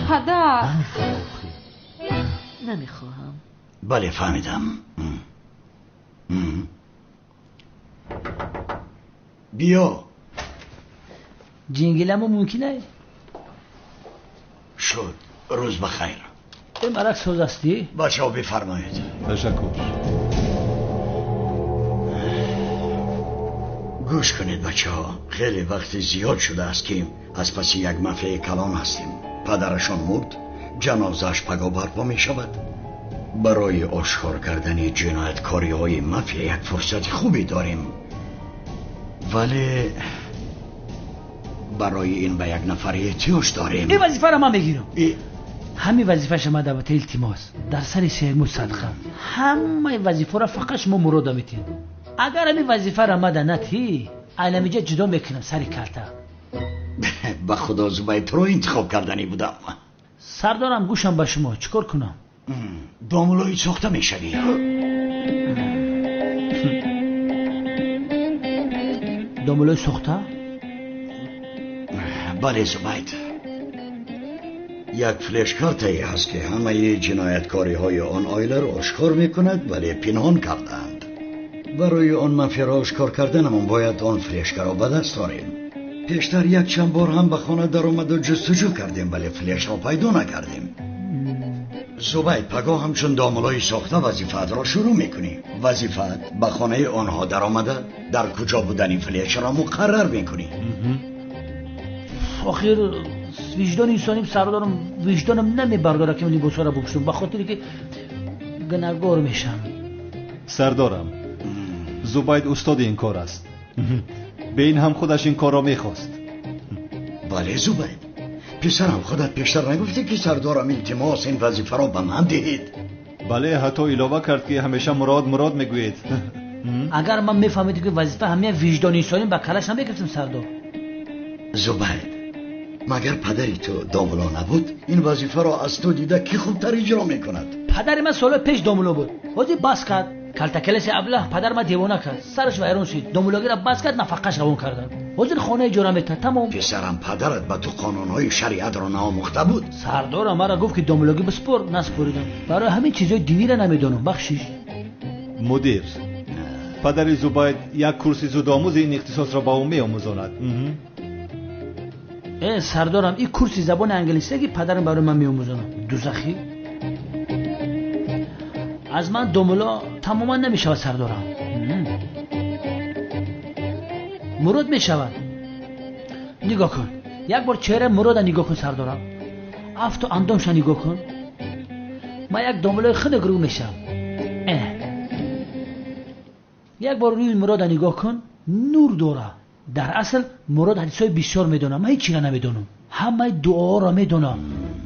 پدر نمیخواهم. بله فهمیدم. بیا. جنگلمو ممکنه؟ شد. روز بخیر. به مرک سوز هستی؟ بچه ها بفرمایید. تشکر. گوش کنید بچه ها. خیلی وقت زیاد شده است که از پس یک مافیای کلان هستیم. پدرشان مرد، جنازش پگاه برپا می شود. برای آشکار کردن جنایتکاری های مافیا یک فرصت خوبی داریم، ولی برای این به یک نفر احتیاج داریم. این وظیفه را من میگیرم. همین وظیفه شما دعوت التماس در سر سیرمو صدقه. همه وظیفه را فقط شما مراد میتین. اگر همین وظیفه را مده نتی علمیجا جدا میکنم سری کلته. به خدا زباید رو انتخاب کردنی بودم. سردارم گوشم به شما چیکار کنم؟ داملوی ساخته میشوی. داملوی ساخته؟ بله زباید. یک فلش کارتایی هست که همه جنایتکاری های آن آیله رو آشکار میکند ولی پنهان کردند. برای آن مافیا را آشکار کردنمون باید آن فلشکه را به دست داریم. پیشتر یک چند بار هم به خانه در آمد و جستجو کردیم ولی فلش را پیدا نکردیم. زباید پگاه همچون داملای ساخته وظیفت را شروع میکنی. وظیفت به خانه آنها در آمده در کجا بودنی فلش را مقرر میکنی. آخر وجدان انسانی سردارم وجدانم نمیبرداره که من لباسا را بپوشم، به خاطری که گناهکار میشم. سردارم زباید استاد این کار است. به این هم خودش این کار را میخواست. بله زباید، پسرم خودت پیشتر نگفتی که سردارم التماس این وظیفه را به من دهید؟ بله حتی علاوه کرد که همیشه مراد میگوید. اگر من میفهمیدم که وظیفه همه وجدانی سالیم با کلش هم بگفتم سردار. زبید مگر پدری تو داملا نبود؟ این وظیفه را از تو دیده کی خوبتر اجرا میکند؟ پدر من سال پیش داملا بود. وقتی بس کرد کلتکلش ابله پدر من دیوانه کرد. سرش ویران شد. داملاگی را بس کرد نفقش قبول کردن. وقتی خانه اجاره میکرد تمام. پسرم پدرت به تو قانونهای شریعت را ناموخته بود؟ سردار مرا گفت که داملاگی بسپر نسپریدم. برای همین چیزای دینی را نمیدونم. بخشش. مدیر پدر زبید یک کورس زودآموز این اختصاص را با او میآموزاند. سردارم این کورس زبان انگلیسی که پدرم برای من میآموزاند. دوزخی از من داملا تماما نمیشود سردارم. مراد میشود. نگاه کن یک بار چهره مراد نگاه کن سردارم. افت و اندامش نگاه کن. من یک داملای خیلی گرو میشم. یک بار روی مراد نگاه کن نور داره. در اصل مراد حدیثای بسیار میدونم. من هیچی نمیدونم. همه دعا را میدونم.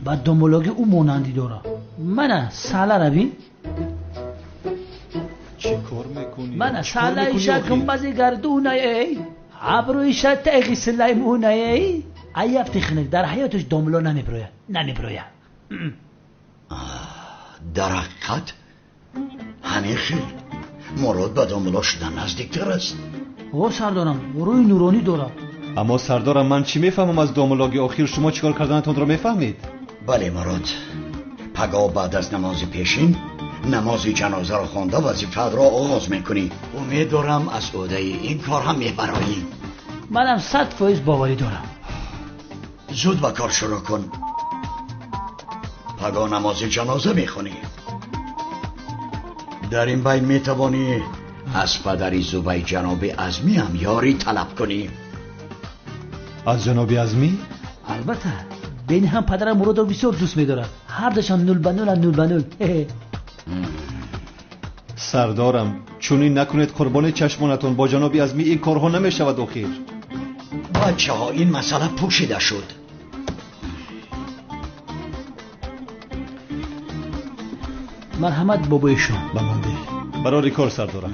و داملاگی او مانندی داره. من ساله رو بین. چی کار میکنی؟ من ساله ایشا گنبزی گردونه ای ابرو ایشا تیغی سلیمونه ای ایفتی خنک در حیاتش داملا نمیبروید. در حقیقت همین خیلی مراد به داملا شدن نزدیکتر است. او سردارم روی نورانی داره. اما سردارم من چی میفهمم از داملاگی؟ آخر شما چیکار کردنتون را میفهمید؟ بله مراد پگاه بعد از نماز پیشین نماز جنازه را خوانده وظیفه را آغاز میکنی. امیدوارم از عهده این کار هم میبرایی. منم 100% باوری دارم. زود به کار شروع کن. پگاه نماز جنازه میخونی. در این بین میتوانی از پدری زبی جناب عظمی هم یاری طلب کنی. از جناب عظمی؟ البته بین هم پدرم مراد رو بسیار دوست میدارم. هر دوشم 0 به 0 سردارم چونین نکنید قربان چشمانتون. با جناب عظمی این کارها نمیشود. آخر بچه ها این مسئله پوشیده شد. مرحمت بابایشون بمانده برای کار سردارم.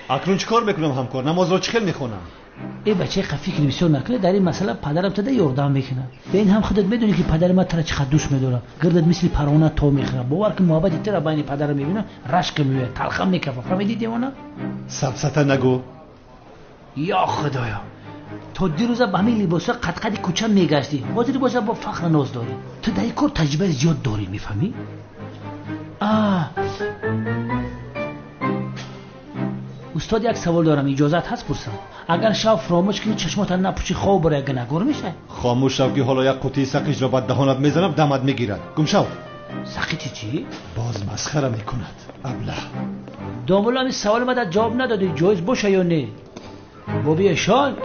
اکنون چیکار میکنم همکار؟ نماز را چخیل میخونم. ای بچه فکر بسیار نکنه. در این مسئله پدرم تده یاردم میکنه. به این هم خودت میدونی که پدر من ترا چقدر دوست میداره. گردت مثل پروانه تو میخوره. باور که محبت ترا بین پدرم میبینه رشک میوه تلخم میکفه. فهمیدی دیوانه؟ سبسته نگو. یا خدایا تو دیروز با همین لباسا قد کوچه میگشتی. حاضر باشه با فخر ناز داری. تو در این کار تجربه زیاد داری. میفهمی؟ استاد یک سوال دارم اجازت هست پرسم؟ اگر شب فراموش کنی چشمات نپوشی خواب برای اگه نگور میشه؟ خاموش شو که حالا یک قوطی سقیج را به دهانت میزنم دمت میگیرد. گم شو. سقیج چی؟ باز مسخره میکند ابله. داملا این سوال مدد جواب ندادی. جایز باشه یا نه؟ بابی شان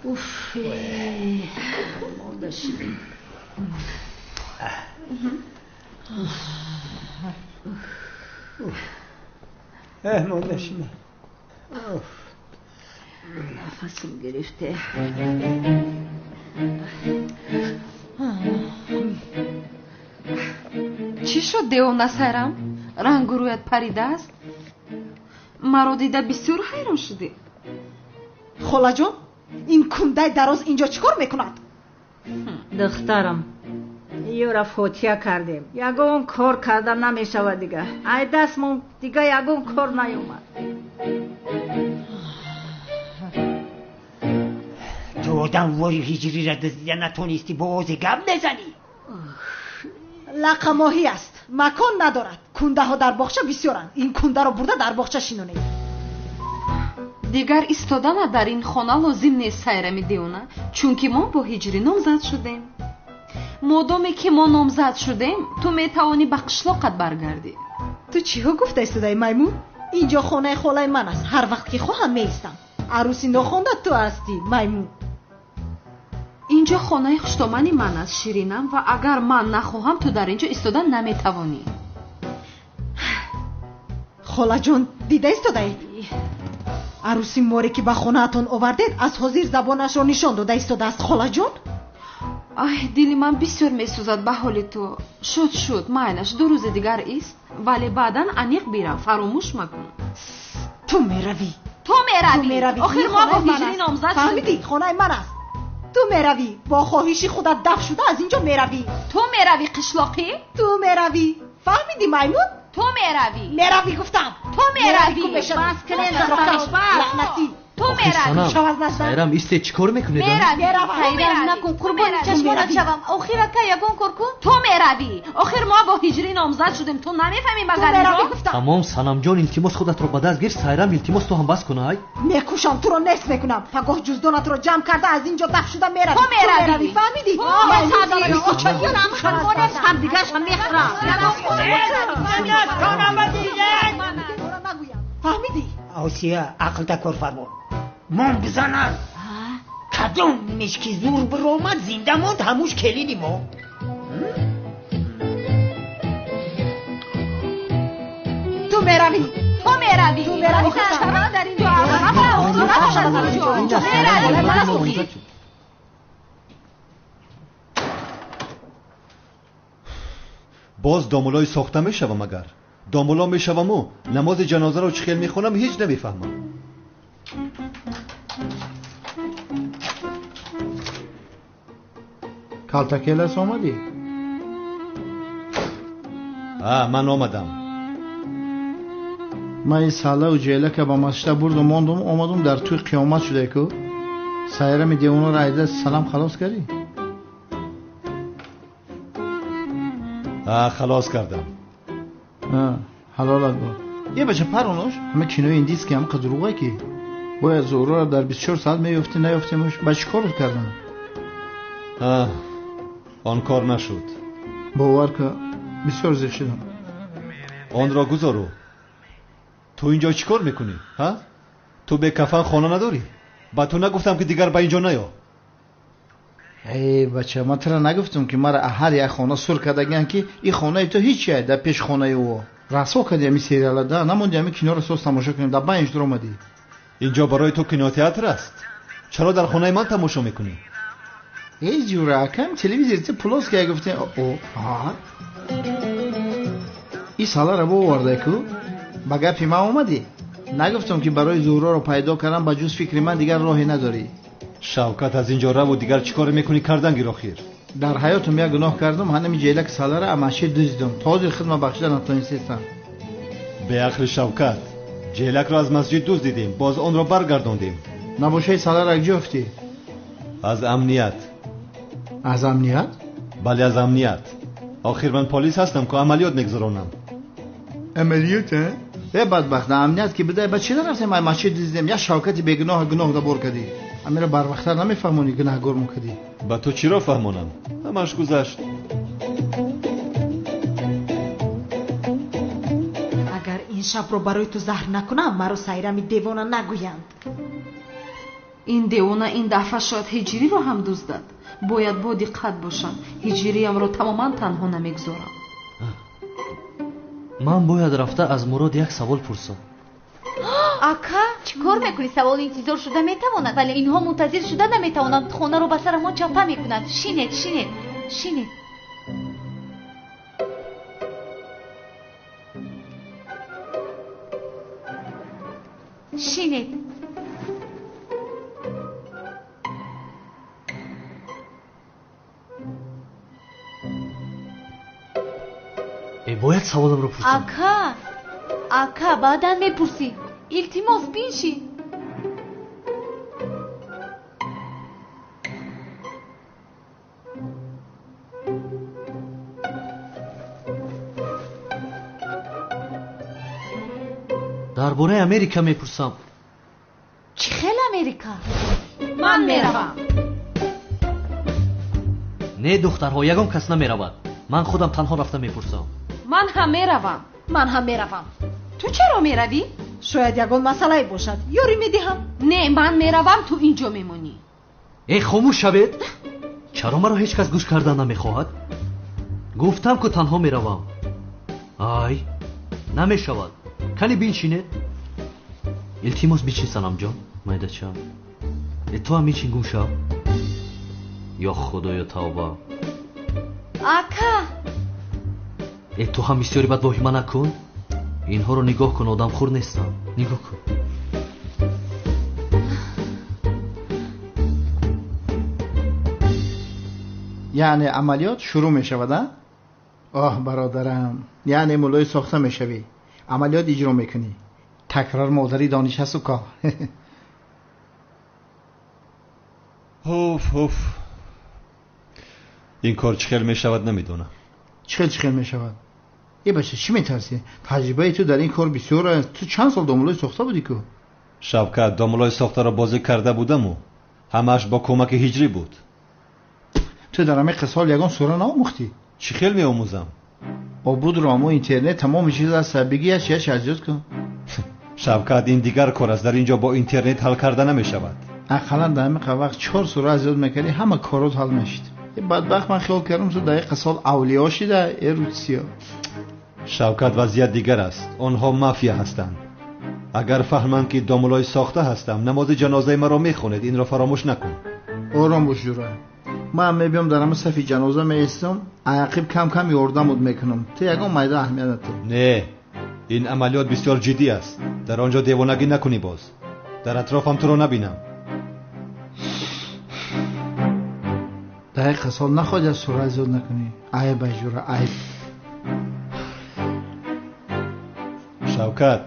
اوف ماندشینه. نفسم گرفته. چی شد دیوانه سایرم؟ رنگ و رویت پریده است؟ مرا دیده بسیار حیران شدی. خاله جان این کنده دراز اینجا چیکار میکند؟ دخترم یورا فوتیا کردیم. یگون کار کردن نمیشود دیگه. ای دستمون دیگه یگون کار نیومد. تو آدم واری هجری را دزدیده نتونستی با آزی گم نزنی. لقه ماهی است. مکان ندارد. کنده ها در باغچه بسیارند. این کنده را برده در باغچه شینونید. دیگر ایستادن در این خانه لازم نیست سایرمی دیوانه. چونکه ما با هجری نامزد شدیم. مادامی که ما نامزد شدیم تو میتوانی به قشلاقت برگردی. تو چی ها گفته ایستاده میمون؟ اینجا خانه خاله من است. هر وقت که خواهم میستم. عروسی نخونده تو هستی میمون. اینجا خانه خوشتامانی من است شیرینم و اگر من نخواهم تو در اینجا ایستادن نمیتوانی. خاله جان دیده ایستاده؟ عروسی موری که به خانه اتون آوردید از حاضر زبانش را نشان داده ایستاده است خاله جان؟ ای دلی من بسیار میسوزد به حال تو. شد مایلش 2 روز دیگر است ولی بعداً انیق بیرم فراموش مکن. تو میروی آخر ما با هیجری نامزد شدیم. فهمیدی خانه من است. تو میروی با خواهشی خودت دفع شده از اینجا میروی. تو میروی قشلاقی؟ تو میروی. فهمیدی میمون؟ تو میروی گفتم. تو میروی. بس کنه لعنتی. تو میروی. سایرم ایسته چیکار میکنید؟ سایرم نکن قربان چشمانت شوم. آخر که یگان کار کن. تو میروی. آخر ما با هیجری نامزد شدیم تو نمیفهمی مگر اینو؟ تمام سنم جان التماس خودت رو به دست گیر. سایرم التماس تو هم بس کنه. میکوشم تو رو نصف میکنم. پگاه جزدانت رو جمع کرده از اینجا دفع شده میروی. تو میروی. فهمیدی؟ هم دیگه هم میخرم. فهمیدی؟ آسیا عقل تا کار فرمان من بزنن کدوم مشکی زور برآمد زنده موند هموش کلیدی ما. تو میروی در اینجا باز دامولای ساخته میشوم. اگر دامولا میشوم و نماز جنازه رو چخیل میخونم هیچ نمیفهمم. کالتاکیلس آمدی؟ من آمدم. من این ساله و جیله که با مسجد بردم آمدم در توی قیامت شده که سایرم دیوانو را ایده سلام خلاص کردی؟ خلاص کردم. حلالت بود. یه بچه پرونوش همه کینوی این دیست که همه قدروغه که باید زورو را در 24 ساعت میفتی نیفتیمش بچه کارت کردن. آن کار نشد. باور که بسیار زیخ شدم. آن را گذارو. تو اینجا چی کار میکنی؟ تو به کفن خانه نداری؟ با تو نگفتم که دیگر با اینجا نیا. ای بچه من ترا نگفتم که مرا هر یک خانه سر کردگن که این خانه تو هیچیه در پیش خانه او رسوا کردی همی سریال ده نموندی همی کنار سوز تماشا کنیم در بینش در اومدی. اینجا برای تو کینوتئاتر است. چرا در خانه من تماشا میکنی؟ ای جوره کم تلویزیون پلاس که گفته این سالا رو بورده که با گپی ما اومدی. نگفتم که برای زورا رو پیدا کردم با جز فکر من دیگر راهی نداری. شوکت از اینجا رو و دیگر چیکار میکنی کردن گیر آخر؟ در حیاتم یک گناه کردم هنمی جیلک ساله را اماشی دزدیدم تازه خدمت بخشیدن نتونستم. به عقل شوکت جیلک را از مسجد دزدیدیم باز آن را برگرداندیم. نباشه ساله را گفتی؟ از امنیت. از امنیت؟ بله از امنیت. آخر من پلیس هستم که عملیات میگذرانم. عملیات؟ ای بدبخت امنیت که بده بچه نرفتیم ما مسجد دزدیدیم یا شوکتی بگناه گناه دبر کردی. امیره بر وقتر نمیفهمونی گناهگار مکدی. با تو چی را فهمونم؟ همش گذشت. اگر این شب رو برای تو زهر نکنم مرا سایرمی دیوانه نگویند. این دیوانه این دفعه شاید هجری رو هم دزدد. باید با دقت باشم. هجریم رو تماما تنها نمیگذارم. من باید رفته از مراد یک سوال پرسم. اکا چیکار میکنی؟ سوال انتظار شده میتواند ولی اینها منتظر شده نمیتوانند. خانه رو به سر ما چاپه میکنند. شینید باید سوالم رو پرسم. اکا بعداً میپرسی. التماس بینشی. درباره امریکا میپرسم. چی خیلی امریکا؟ من میروم. نه دخترها یگان کس نمیرود. من خودم تنها رفته میپرسم. من هم میروم. من هم میروم. تو چرا میروی؟ шояд ягон масъалае бошад ёрӣ медиҳам. Не, ман меравам, ту инҷо мемонӣ. خاموش шавед. чаро маро ҳеҷ кас гӯш кардан намехоҳад? гуфтам ку танҳо меравам. ай намешавад. кани биншинед. илтимос бичин санамҷон. майдачам ту ҳам бичин гум шав. ё худоё тавба. ака ту ҳам бисёри бад воҳима накун. инҳоро нигоҳ кун, одамхӯр нестам. нигоҳ кун. яъне амалиёт шурӯъ мешавад? оҳ бародарам, яъне мулои сохта мешавӣ, амалиёт иҷро мекунӣ. такрар модари дониsh ҳасту ко. ҳуф ин кор чӣ хел мешавад намедонам. чӣ хел мешавад? бача чӣ метарсӣ? таҷрибаи ту дар ин кор бисёр аст. ту чанд сол домулои сохта будӣ ку? шавкат, домулои сохтаро бозӣ карда будаму ҳамааш бо кӯмаки ҳиҷрӣ буд. ту дар ҳамаи қисол ягон сура наомӯхтӣ? чӣ хел меомӯзам? обудро аммо интернет тамоми чиз аст. бигӣ яч аҷоз кун. шавкат, ин дигар кор аст. дар ин ҷо бо интернет ҳал карда намешавад. ақаллан дар ҳамақа вақт 4 сура азёд мекардӣ, ҳама корот ҳал мешид. бадбахт ман хиёл кардам ту дар қисол авлиё шида эрутсиё. шавкат, вазъият дигар аст. онҳо мафия ҳастанд. агар фаҳманд ки домулои сохта ҳастам, намози ҷанозаи маро мехонед. инро фаромӯш накун. ором бош ҷура. ман мебиём дар ҳама сафи ҷаноза меистам, ақиб кам кам ёрдамут мекунам. ту ягон майда аҳамият надиҳ. не, ин амалиёт бисёр ҷиддӣ аст. дар он ҷо девонагӣ накунӣ. боз дар атрофам туро набинам. дар қисол нахоҳед аз сура азёд накунӣ. айб ҷура, айб. шавкат,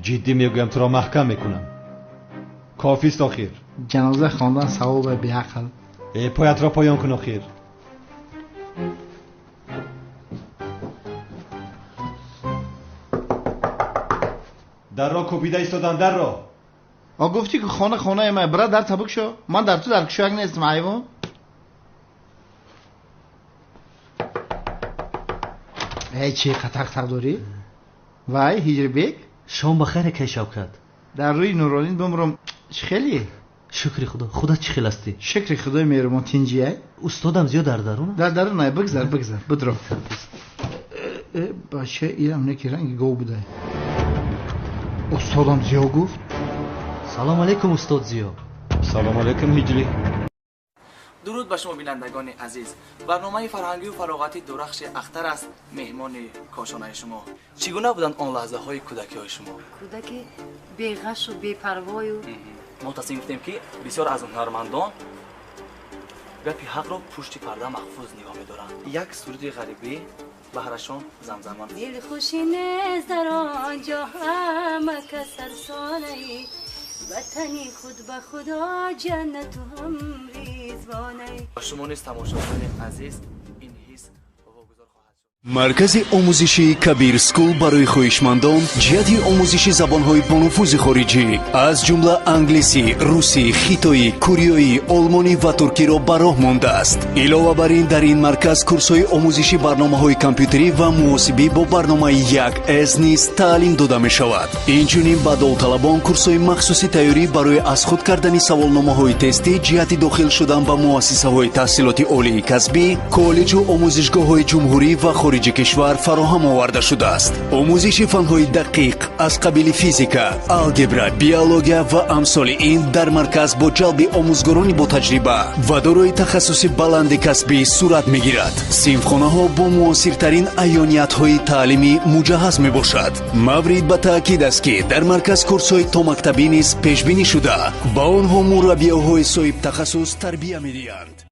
ҷиддӣ мегӯям, туро маҳкам мекунам. кофист охир. ҷаноза хондан савоба беақл. поятро поён кун охир. дарро кӯбида истодам. дарро гуфтӣ ки хонаи ман. бира дар табук шо. ман дар ту дар кушак нестам айвон. чӣ қатақ дорӣ? вай ҳиҷрибек, шом бахайр кай шавкат. дар рӯи нуронин бумрум. чӣ хели? шукри худо. худат чӣ хел ҳастӣ? шукри худои меҳрубон. тинҷияй? устодам зиёд дар дарун? дар дарун ай. бигзар бидро. бача ирам не ки ранги гов будай. устодам зиё гуфт. салому алайкум устод зиё. салому алайкум ҳиҷрӣ. дуруд ба шумо бинандагони азиз. барномаи фарҳангию фароғатӣ дурахши ахтар аст меҳмони кошонаи шумо. чӣ гуна буданд он лаҳзаҳои кӯдакиҳои шумо? кӯдаки беғашу бепарвою. мо тасмим гирифтем ки бисёр аз ҳунармандон гапи ҳақро пушти парда маҳфуз нигоҳ медоранд. як сурати ғарибӣ баҳрашон замзамон. дилхушӣ нест дар он ҷо ҳама кас сарсонаи ватани худ ба худо ҷаннату ҳам ризвонаи. ба шумо низ тамошобини азиз ин ҳис маркази омӯзиши кабир скул барои хоҳишмандон ҷиҳати омӯзиши забонҳои бонуфузи хориҷӣ аз ҷумла англисӣ, русӣ, хитоӣ, кӯриёӣ, олмонӣ ва туркиро ба роҳ мондааст. илова бар ин дар ин марказ курсҳои омӯзиши барномаҳои компютерӣ ва муносибӣ бо барномаи 1С низ таълим дода мешавад. инчунин ба довталабон курсҳои махсуси тайёрӣ барои аз худ кардани саволномаҳои тестӣ ҷиҳати дохил шудан ба муассисаҳои таҳсилоти олии касбӣ, коллеҷу омӯзишгоҳҳои ҷумҳурӣ ва хориҷи кишвар фароҳам оварда шудааст. омӯзиши фанҳои дақиқ аз қабили физика, алгебра, биология ва амсоли ин дар марказ бо ҷалби омӯзгорони бо таҷриба ва дорои тахассуси баланди касбӣ сурат мегирад. синфхонаҳо бо муосиртарин айёниятҳои таълимӣ муҷаҳҳаз мебошад. маврид ба таъкид аст ки дар марказ курсҳои томактабӣ низ пешбинӣ шуда ба онҳо мураббиёҳои соҳиб тахассус тарбия медиҳанд.